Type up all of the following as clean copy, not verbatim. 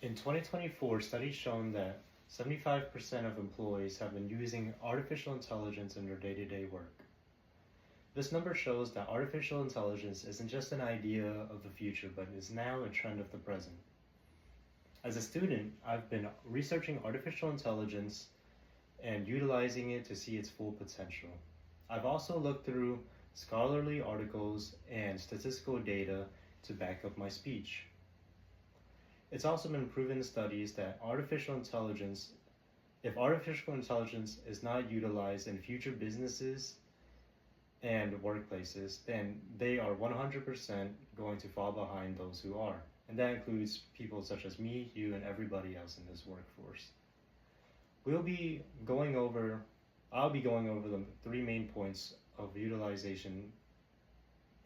In 2024, studies shown that 75% of employees have been using artificial intelligence in their day-to-day work. This number shows that artificial intelligence isn't just an idea of the future, but is now a trend of the present. As a student, I've been researching artificial intelligence and utilizing it to see its full potential. I've also looked through scholarly articles and statistical data to back up my speech. It's also been proven in studies that if artificial intelligence is not utilized in future businesses and workplaces, then they are 100% going to fall behind those who are. And that includes people such as me, you, and everybody else in this workforce. I'll be going over the three main points of utilization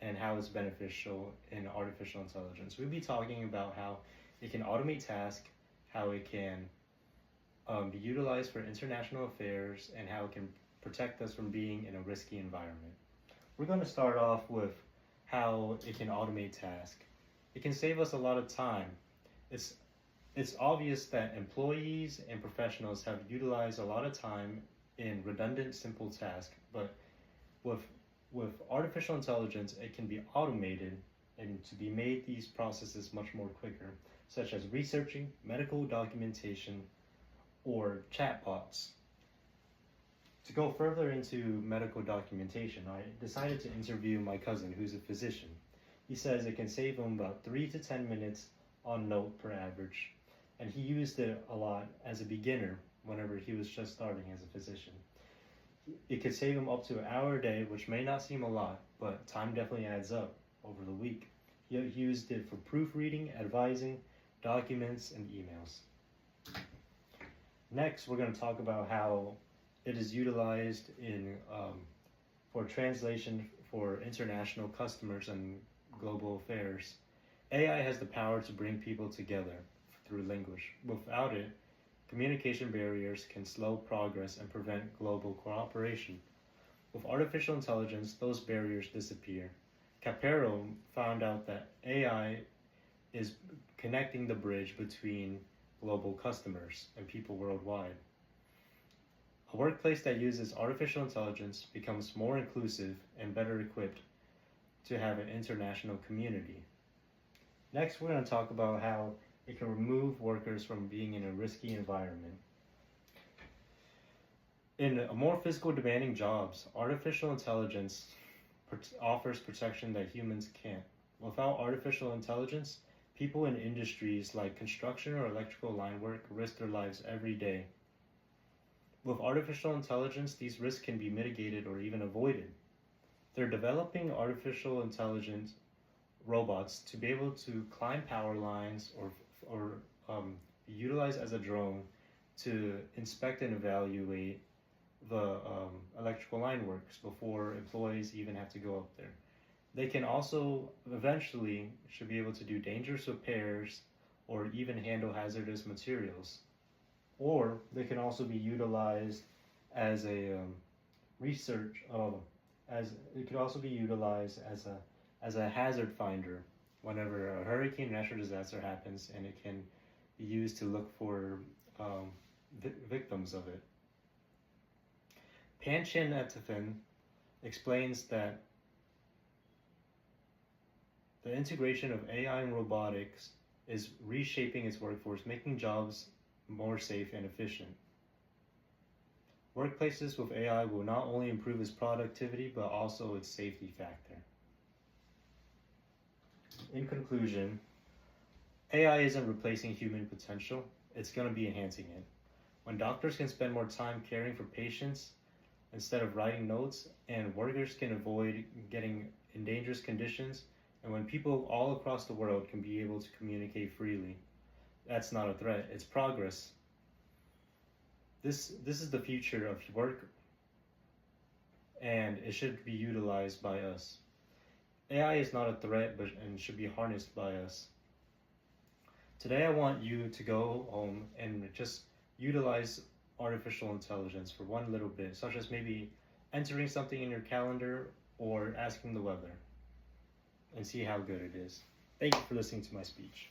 and how it's beneficial in artificial intelligence. We'll be talking about how it can automate tasks, how it can be utilized for international affairs, and how it can protect us from being in a risky environment. We're going to start off with how it can automate tasks. It can save us a lot of time. It's obvious that employees and professionals have utilized a lot of time in redundant, simple tasks, but with artificial intelligence, it can be automated and to be made these processes much more quicker, such as researching medical documentation or chatbots. To go further into medical documentation, I decided to interview my cousin, who's a physician. He says it can save him about 3 to 10 minutes on note per average, and he used it a lot as a beginner whenever he was just starting as a physician. It could save him up to an hour a day, which may not seem a lot, but time definitely adds up over the week. He used it for proofreading, advising, documents, and emails. Next, we're going to talk about how it is utilized for translation for international customers and global affairs. AI has the power to bring people together through language. Without it, communication barriers can slow progress and prevent global cooperation. With artificial intelligence, those barriers disappear. Capero found out that AI is connecting the bridge between global customers and people worldwide. A workplace that uses artificial intelligence becomes more inclusive and better equipped to have an international community. Next, we're going to talk about how it can remove workers from being in a risky environment. In more physical demanding jobs, artificial intelligence offers protection that humans can't. Without artificial intelligence, people in industries like construction or electrical line work risk their lives every day. With artificial intelligence, these risks can be mitigated or even avoided. They're developing artificial intelligence robots to be able to climb power lines or be utilized as a drone to inspect and evaluate the electrical line works before employees even have to go up there. They can also eventually should be able to do dangerous repairs or even handle hazardous materials. Or they can also be utilized as a it could also be utilized as a hazard finder whenever a hurricane or natural disaster happens, and it can be used to look for victims of it. Pan-Chin Etafin explains that the integration of AI and robotics is reshaping its workforce, making jobs more safe and efficient. Workplaces with AI will not only improve its productivity, but also its safety factor. In conclusion, AI isn't replacing human potential, it's going to be enhancing it. When doctors can spend more time caring for patients instead of writing notes, and workers can avoid getting in dangerous conditions, and when people all across the world can be able to communicate freely, that's not a threat, it's progress. This is the future of work, and it should be utilized by us. AI is not a threat, and should be harnessed by us. Today I want you to go home and just utilize artificial intelligence for one little bit, such as maybe entering something in your calendar or asking the weather, and see how good it is. Thank you for listening to my speech.